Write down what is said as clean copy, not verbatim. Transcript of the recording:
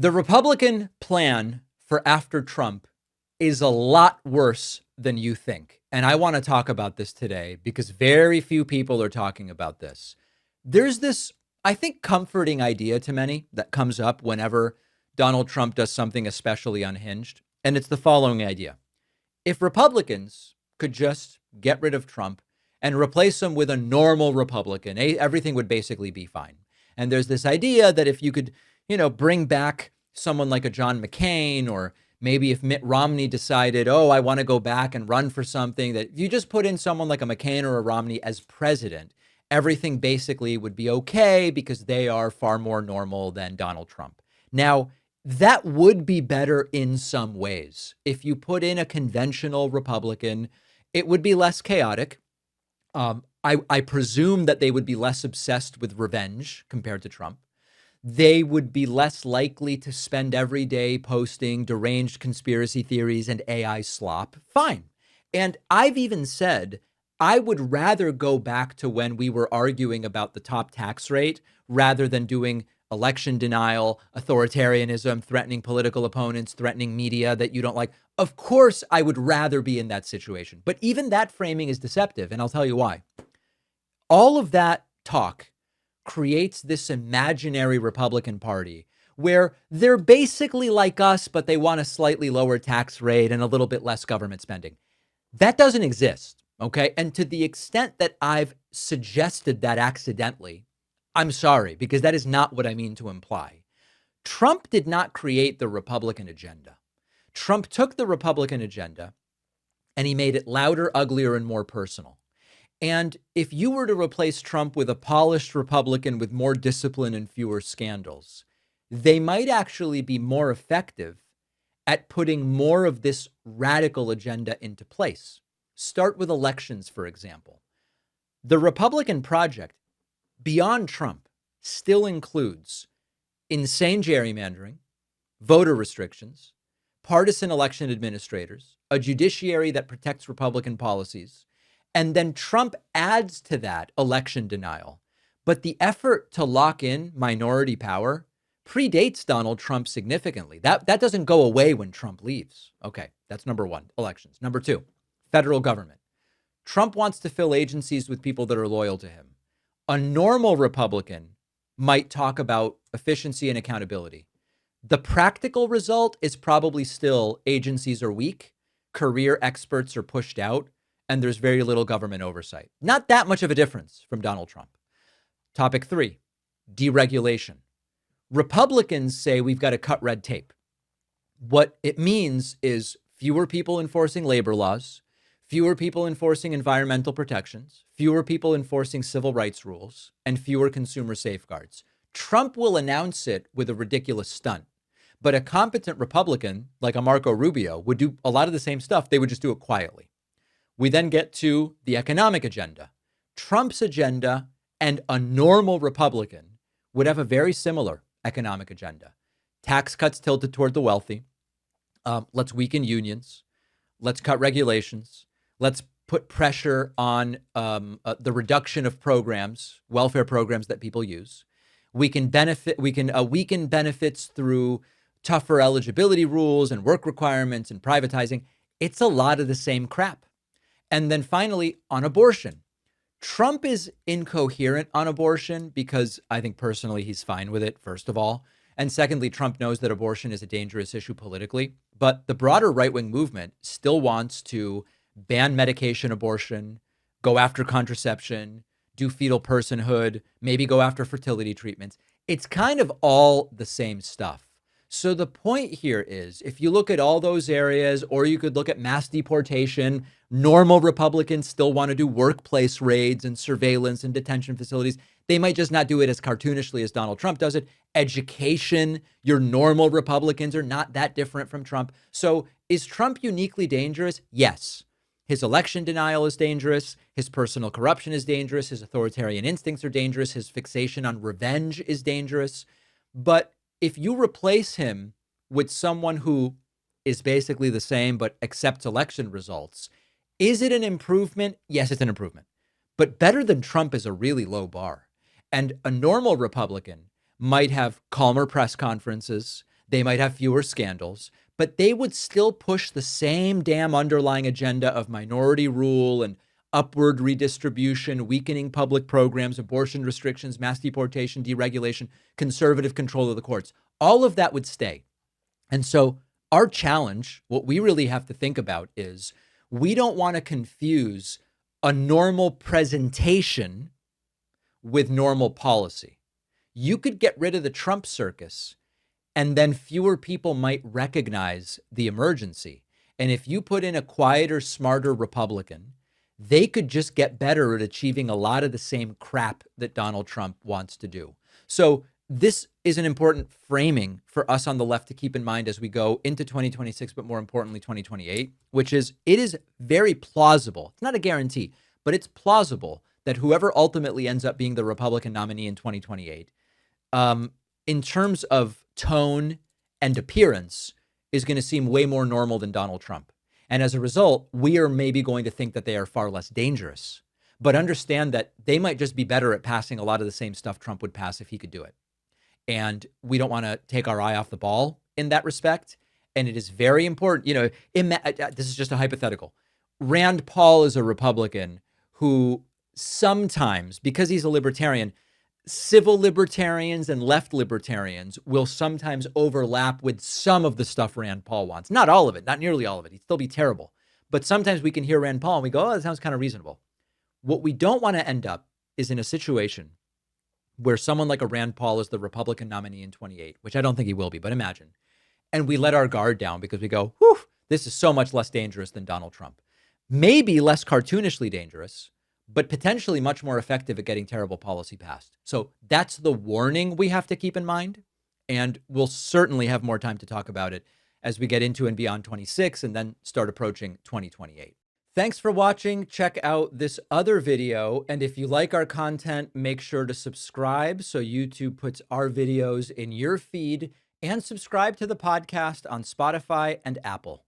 The Republican plan for after Trump is a lot worse than you think. And I want to talk about this today because very few people are talking about this. There's this, I think, comforting idea to many that comes up whenever Donald Trump does something especially unhinged. And it's the following idea. If Republicans could just get rid of Trump and replace him with a normal Republican, everything would basically be fine. And there's this idea that if you could, bring back someone like a John McCain, or maybe if Mitt Romney decided, oh, I want to go back and run for something, that if you just put in someone like a McCain or a Romney as president, everything basically would be okay because they are far more normal than Donald Trump. Now, that would be better in some ways. If you put in a conventional Republican, it would be less chaotic. I presume that they would be less obsessed with revenge compared to Trump. They would be less likely to spend every day posting deranged conspiracy theories and AI slop. Fine. And I've even said I would rather go back to when we were arguing about the top tax rate rather than doing election denial, authoritarianism, threatening political opponents, threatening media that you don't like. Of course, I would rather be in that situation. But even that framing is deceptive, and I'll tell you why. All of that talk creates this imaginary Republican Party where they're basically like us, but they want a slightly lower tax rate and a little bit less government spending. That doesn't exist, okay? And to the extent that I've suggested that accidentally, I'm sorry, because that is not what I mean to imply. Trump did not create the Republican agenda. Trump took the Republican agenda and he made it louder, uglier, and more personal. And if you were to replace Trump with a polished Republican with more discipline and fewer scandals, they might actually be more effective at putting more of this radical agenda into place. Start with elections, for example. The Republican project, beyond Trump, still includes insane gerrymandering, voter restrictions, partisan election administrators, a judiciary that protects Republican policies. And then Trump adds to that election denial. But the effort to lock in minority power predates Donald Trump significantly. That doesn't go away when Trump leaves. Okay, that's number one, elections. Number two, federal government. Trump wants to fill agencies with people that are loyal to him. A normal Republican might talk about efficiency and accountability. The practical result is probably still agencies are weak, career experts are pushed out, and there's very little government oversight. Not that much of a difference from Donald Trump. Topic 3, deregulation. Republicans say we've got to cut red tape. What it means is fewer people enforcing labor laws, fewer people enforcing environmental protections, fewer people enforcing civil rights rules, and fewer consumer safeguards. Trump will announce it with a ridiculous stunt. But a competent Republican, like a Marco Rubio, would do a lot of the same stuff. They would just do it quietly. We then get to the economic agenda. Trump's agenda and a normal Republican would have a very similar economic agenda. Tax cuts tilted toward the wealthy. Let's weaken unions. Let's cut regulations. Let's put pressure on the reduction of programs, welfare programs that people use. We can weaken benefits through tougher eligibility rules and work requirements and privatizing. It's a lot of the same crap. And then finally, on abortion. Trump is incoherent on abortion because I think personally he's fine with it, first of all. And secondly, Trump knows that abortion is a dangerous issue politically. But the broader right-wing movement still wants to ban medication abortion, go after contraception, do fetal personhood, maybe go after fertility treatments. It's kind of all the same stuff. So the point here is, if you look at all those areas, or you could look at mass deportation, normal Republicans still want to do workplace raids and surveillance and detention facilities. They might just not do it as cartoonishly as Donald Trump does it. Education, your normal Republicans are not that different from Trump. So is Trump uniquely dangerous? Yes. His election denial is dangerous. His personal corruption is dangerous. His authoritarian instincts are dangerous. His fixation on revenge is dangerous. But if you replace him with someone who is basically the same but accepts election results, is it an improvement? Yes, it's an improvement. But better than Trump is a really low bar. And a normal Republican might have calmer press conferences. They might have fewer scandals, but they would still push the same damn underlying agenda of minority rule and upward redistribution, weakening public programs, abortion restrictions, mass deportation, deregulation, conservative control of the courts. All of that would stay. And so our challenge, what we really have to think about is we don't want to confuse a normal presentation with normal policy. You could get rid of the Trump circus and then fewer people might recognize the emergency. And if you put in a quieter, smarter Republican, they could just get better at achieving a lot of the same crap that Donald Trump wants to do. So this is an important framing for us on the left to keep in mind as we go into 2026, but more importantly, 2028, which is it is very plausible. It's not a guarantee, but it's plausible that whoever ultimately ends up being the Republican nominee in 2028, in terms of tone and appearance, is going to seem way more normal than Donald Trump. And as a result, we are maybe going to think that they are far less dangerous, but understand that they might just be better at passing a lot of the same stuff Trump would pass if he could do it. And we don't want to take our eye off the ball in that respect. And it is very important, this is just a hypothetical. Rand Paul is a Republican who sometimes, because he's a libertarian, civil libertarians and left libertarians will sometimes overlap with some of the stuff Rand Paul wants. Not all of it, not nearly all of it. He'd still be terrible. But sometimes we can hear Rand Paul and we go, oh, that sounds kind of reasonable. What we don't want to end up is in a situation where someone like a Rand Paul is the Republican nominee in 28, which I don't think he will be, but imagine. And we let our guard down because we go, whew, this is so much less dangerous than Donald Trump. Maybe less cartoonishly dangerous, but potentially much more effective at getting terrible policy passed. So that's the warning we have to keep in mind. And we'll certainly have more time to talk about it as we get into and beyond 26 and then start approaching 2028. Thanks for watching. Check out this other video. And if you like our content, make sure to subscribe so YouTube puts our videos in your feed, and subscribe to the podcast on Spotify and Apple.